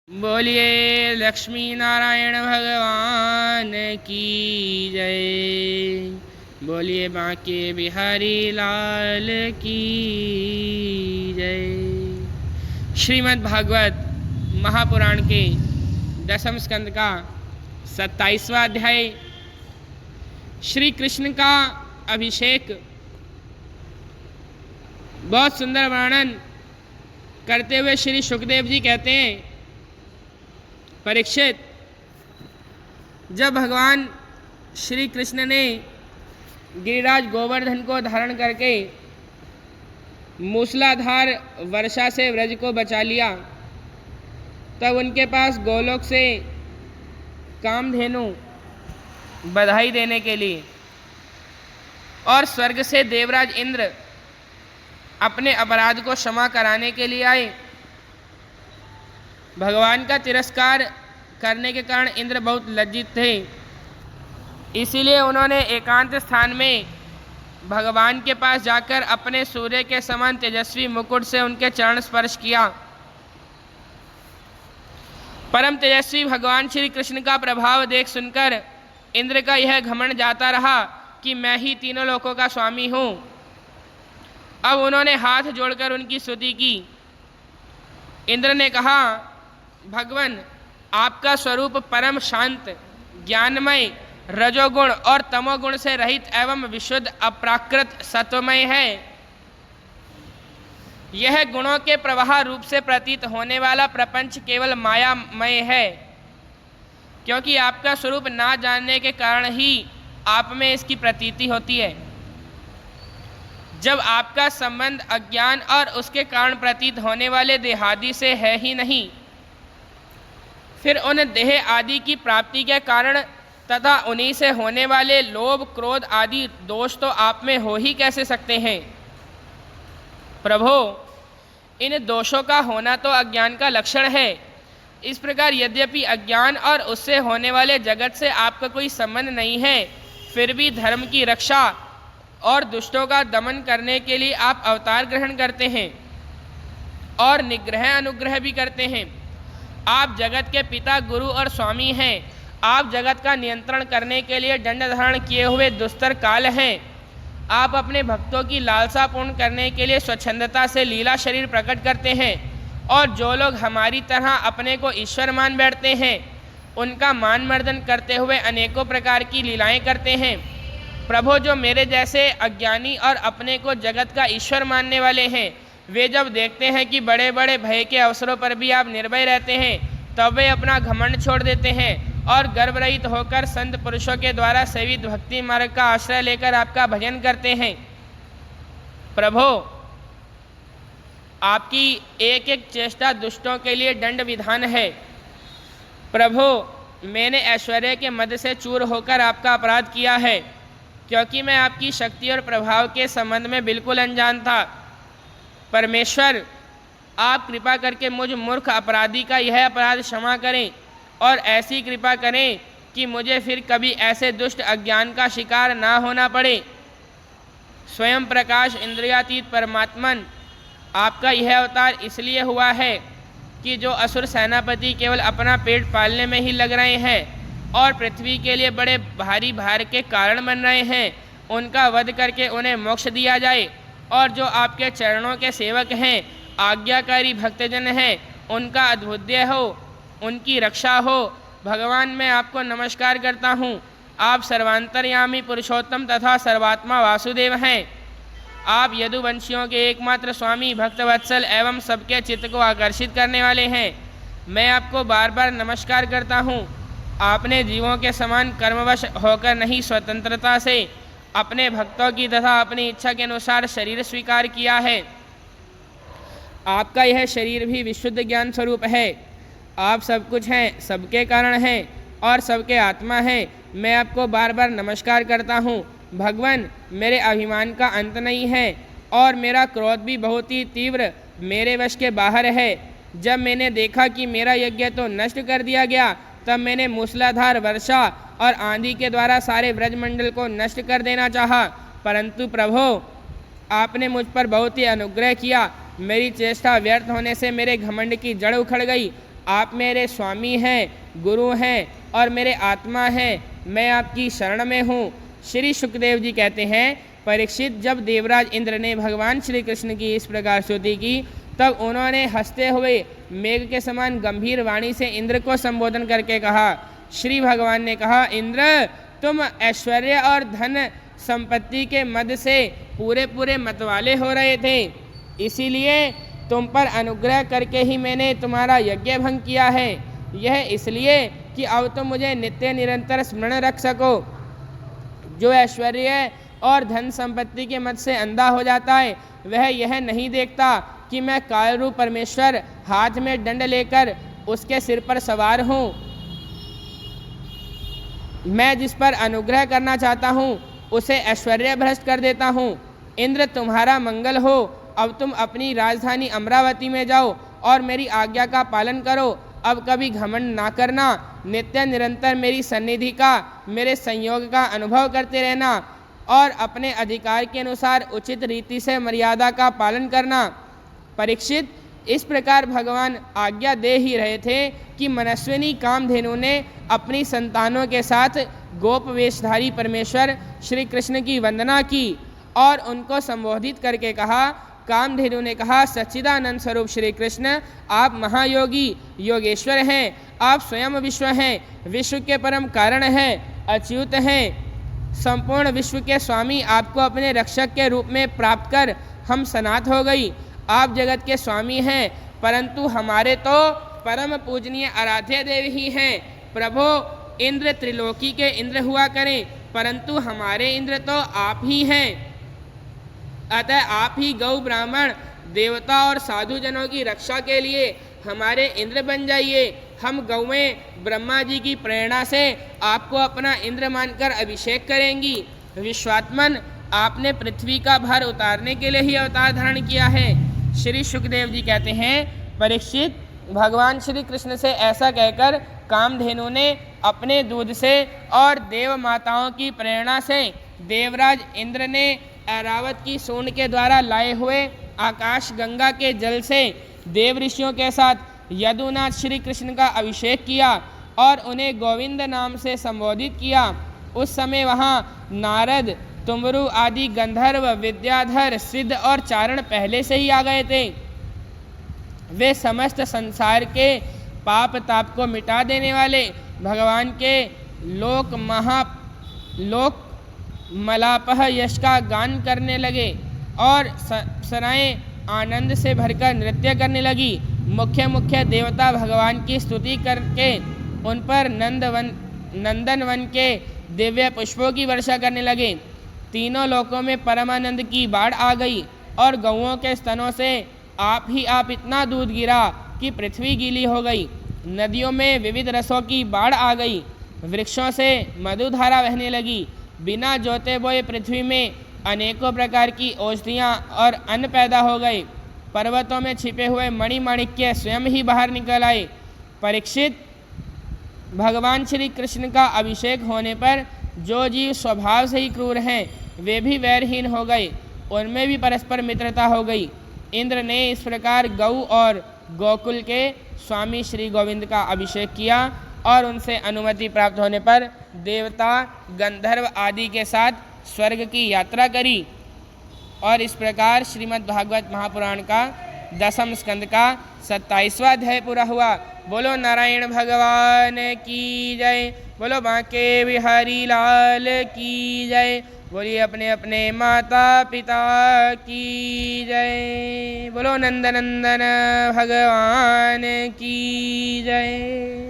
बोलिए लक्ष्मी नारायण भगवान की जय। बोलिए बांके बिहारी लाल की जय। श्रीमद् भागवत महापुराण के दसम स्कंद का 27वां अध्याय श्री कृष्ण का अभिषेक। बहुत सुंदर वर्णन करते हुए श्री सुखदेव जी कहते हैं, परीक्षित, जब भगवान श्री कृष्ण ने गिरिराज गोवर्धन को धारण करके मूसलाधार वर्षा से व्रज को बचा लिया, तब उनके पास गोलोक से कामधेनु बधाई देने के लिए और स्वर्ग से देवराज इंद्र अपने अपराध को क्षमा कराने के लिए आए। भगवान का तिरस्कार करने के कारण इंद्र बहुत लज्जित थे, इसीलिए उन्होंने एकांत स्थान में भगवान के पास जाकर अपने सूर्य के समान तेजस्वी मुकुट से उनके चरण स्पर्श किया। परम तेजस्वी भगवान श्री कृष्ण का प्रभाव देख सुनकर इंद्र का यह घमंड जाता रहा कि मैं ही तीनों लोकों का स्वामी हूँ। अब उन्होंने हाथ जोड़कर उनकी स्तुति की। इंद्र ने कहा, भगवान, आपका स्वरूप परम शांत, ज्ञानमय, रजोगुण और तमोगुण से रहित एवं विशुद्ध अप्राकृत सत्वमय है। यह गुणों के प्रवाह रूप से प्रतीत होने वाला प्रपंच केवल मायामय है, क्योंकि आपका स्वरूप ना जानने के कारण ही आप में इसकी प्रतीति होती है। जब आपका संबंध अज्ञान और उसके कारण प्रतीत होने वाले देहादि से है ही नहीं, फिर उन देह आदि की प्राप्ति के कारण तथा उन्हीं से होने वाले लोभ, क्रोध आदि दोष तो आप में हो ही कैसे सकते हैं। प्रभो, इन दोषों का होना तो अज्ञान का लक्षण है। इस प्रकार यद्यपि अज्ञान और उससे होने वाले जगत से आपका कोई संबंध नहीं है, फिर भी धर्म की रक्षा और दुष्टों का दमन करने के लिए आप अवतार ग्रहण करते हैं और निग्रह अनुग्रह भी करते हैं। आप जगत के पिता, गुरु और स्वामी हैं। आप जगत का नियंत्रण करने के लिए दंड धारण किए हुए दुस्तर काल हैं। आप अपने भक्तों की लालसा पूर्ण करने के लिए स्वच्छंदता से लीला शरीर प्रकट करते हैं, और जो लोग हमारी तरह अपने को ईश्वर मान बैठते हैं, उनका मान मर्दन करते हुए अनेकों प्रकार की लीलाएं करते हैं। प्रभु, जो मेरे जैसे अज्ञानी और अपने को जगत का ईश्वर मानने वाले हैं, वे जब देखते हैं कि बड़े बड़े भय के अवसरों पर भी आप निर्भय रहते हैं, तब वे अपना घमंड छोड़ देते हैं और गर्भरहित होकर संत पुरुषों के द्वारा सेवित भक्ति मार्ग का आश्रय लेकर आपका भजन करते हैं। प्रभो, आपकी एक एक चेष्टा दुष्टों के लिए दंड विधान है। प्रभो, मैंने ऐश्वर्य के मद से चूर होकर आपका अपराध किया है, क्योंकि मैं आपकी शक्ति और प्रभाव के संबंध में बिल्कुल अनजान था। परमेश्वर, आप कृपा करके मुझ मूर्ख अपराधी का यह अपराध क्षमा करें और ऐसी कृपा करें कि मुझे फिर कभी ऐसे दुष्ट अज्ञान का शिकार ना होना पड़े। स्वयं प्रकाश इंद्रियातीत परमात्मन, आपका यह अवतार इसलिए हुआ है कि जो असुर सेनापति केवल अपना पेट पालने में ही लग रहे हैं और पृथ्वी के लिए बड़े भारी भार के कारण बन रहे हैं, उनका वध करके उन्हें मोक्ष दिया जाए। और जो आपके चरणों के सेवक हैं, आज्ञाकारी भक्तजन हैं, उनका अद्भुत्य हो, उनकी रक्षा हो। भगवान, मैं आपको नमस्कार करता हूँ। आप सर्वांतर्यामी पुरुषोत्तम तथा सर्वात्मा वासुदेव हैं। आप यदुवंशियों के एकमात्र स्वामी, भक्तवत्सल एवं सबके चित्त को आकर्षित करने वाले हैं। मैं आपको बार बार नमस्कार करता हूँ। आपने जीवों के समान कर्मवश होकर नहीं, स्वतंत्रता से अपने भक्तों की तथा अपनी इच्छा के अनुसार शरीर स्वीकार किया है। आपका यह शरीर भी विशुद्ध ज्ञान स्वरूप है। आप सब कुछ हैं, सबके कारण हैं और सबके आत्मा हैं। मैं आपको बार बार नमस्कार करता हूँ। भगवान, मेरे अभिमान का अंत नहीं है और मेरा क्रोध भी बहुत ही तीव्र मेरे वश के बाहर है। जब मैंने देखा कि मेरा यज्ञ तो नष्ट कर दिया गया, तब मैंने मूसलाधार वर्षा और आंधी के द्वारा सारे ब्रजमंडल को नष्ट कर देना चाहा, परंतु प्रभो, आपने मुझ पर बहुत ही अनुग्रह किया। मेरी चेष्टा व्यर्थ होने से मेरे घमंड की जड़ उखड़ गई। आप मेरे स्वामी हैं, गुरु हैं और मेरे आत्मा हैं, मैं आपकी शरण में हूँ। श्री सुखदेव जी कहते हैं, परीक्षित, जब देवराज इंद्र ने भगवान श्री कृष्ण की इस प्रकार स्तुति की, तब उन्होंने हंसते हुए मेघ के समान गंभीर वाणी से इंद्र को संबोधन करके कहा। श्री भगवान ने कहा, इंद्र, तुम ऐश्वर्य और धन संपत्ति के मद से पूरे पूरे मतवाले हो रहे थे, इसीलिए तुम पर अनुग्रह करके ही मैंने तुम्हारा यज्ञ भंग किया है। यह इसलिए कि अब तुम मुझे नित्य निरंतर स्मरण रख सको। जो ऐश्वर्य और धन संपत्ति के मद से अंधा हो जाता है, वह यह नहीं देखता कि मैं काल रूप परमेश्वर हाथ में दंड लेकर उसके सिर पर सवार हूँ। मैं जिस पर अनुग्रह करना चाहता हूँ उसे ऐश्वर्य भ्रष्ट कर देता हूँ। इंद्र, तुम्हारा मंगल हो। अब तुम अपनी राजधानी अमरावती में जाओ और मेरी आज्ञा का पालन करो। अब कभी घमंड ना करना, नित्य निरंतर मेरी सन्निधि का, मेरे संयोग का अनुभव करते रहना और अपने अधिकार के अनुसार उचित रीति से मर्यादा का पालन करना। परीक्षित, इस प्रकार भगवान आज्ञा दे ही रहे थे कि मनस्विनी कामधेनु ने अपनी संतानों के साथ गोप वेशधारी परमेश्वर श्री कृष्ण की वंदना की और उनको संबोधित करके कहा। कामधेनु ने कहा, सच्चिदानंद स्वरूप श्री कृष्ण, आप महायोगी योगेश्वर हैं, आप स्वयं विश्व हैं, विश्व के परम कारण हैं, अच्युत हैं, संपूर्ण विश्व के स्वामी। आपको अपने रक्षक के रूप में प्राप्त कर हम सनात हो गई। आप जगत के स्वामी हैं, परंतु हमारे तो परम पूजनीय आराध्य देव ही हैं। प्रभो, इंद्र त्रिलोकी के इंद्र हुआ करें, परंतु हमारे इंद्र तो आप ही हैं। अतः आप ही गौ ब्राह्मण देवता और साधु जनों की रक्षा के लिए हमारे इंद्र बन जाइए। हम गौएं ब्रह्मा जी की प्रेरणा से आपको अपना इंद्र मानकर अभिषेक करेंगी। विश्वात्मन, आपने पृथ्वी का भार उतारने के लिए ही अवतार धारण किया है। श्री सुखदेव जी कहते हैं, परीक्षित, भगवान श्री कृष्ण से ऐसा कहकर कामधेनु ने अपने दूध से और देव माताओं की प्रेरणा से देवराज इंद्र ने ऐरावत की सूंड के द्वारा लाए हुए आकाश गंगा के जल से देव ऋषियों के साथ यदुनाथ श्री कृष्ण का अभिषेक किया और उन्हें गोविंद नाम से संबोधित किया। उस समय वहाँ नारद, तुमरु आदि गंधर्व, विद्याधर, सिद्ध और चारण पहले से ही आ गए थे। वे समस्त संसार के पाप ताप को मिटा देने वाले भगवान के लोक मलापह यश का गान करने लगे और सराएं आनंद से भरकर नृत्य करने लगी। मुख्य मुख्य देवता भगवान की स्तुति करके उन पर नंदनवन के दिव्य पुष्पों की वर्षा करने लगे। तीनों लोकों में परमानंद की बाढ़ आ गई और गौओं के स्तनों से आप इतना दूध गिरा कि पृथ्वी गीली हो गई। नदियों में विविध रसों की बाढ़ आ गई। वृक्षों से मधुधारा बहने लगी। बिना जोते बोए पृथ्वी में अनेकों प्रकार की औषधियाँ और अन्न पैदा हो गए। पर्वतों में छिपे हुए मणिमाणिक्य स्वयं ही बाहर निकल आए। परीक्षित, भगवान श्री कृष्ण का अभिषेक होने पर जो जीव स्वभाव से ही क्रूर हैं, वे भी वैरहीन हो गए, उनमें भी परस्पर मित्रता हो गई। इंद्र ने इस प्रकार गौ और गोकुल के स्वामी श्री गोविंद का अभिषेक किया और उनसे अनुमति प्राप्त होने पर देवता, गंधर्व आदि के साथ स्वर्ग की यात्रा करी। और इस प्रकार श्रीमद् भागवत महापुराण का 10वें स्कंद का 27वां अध्याय पूरा हुआ। बोलो नारायण भगवान की जय। बोलो बांके बिहारी लाल की जय। बोलिए अपने अपने माता पिता की जय। बोलो नंदनंदन भगवान की जय।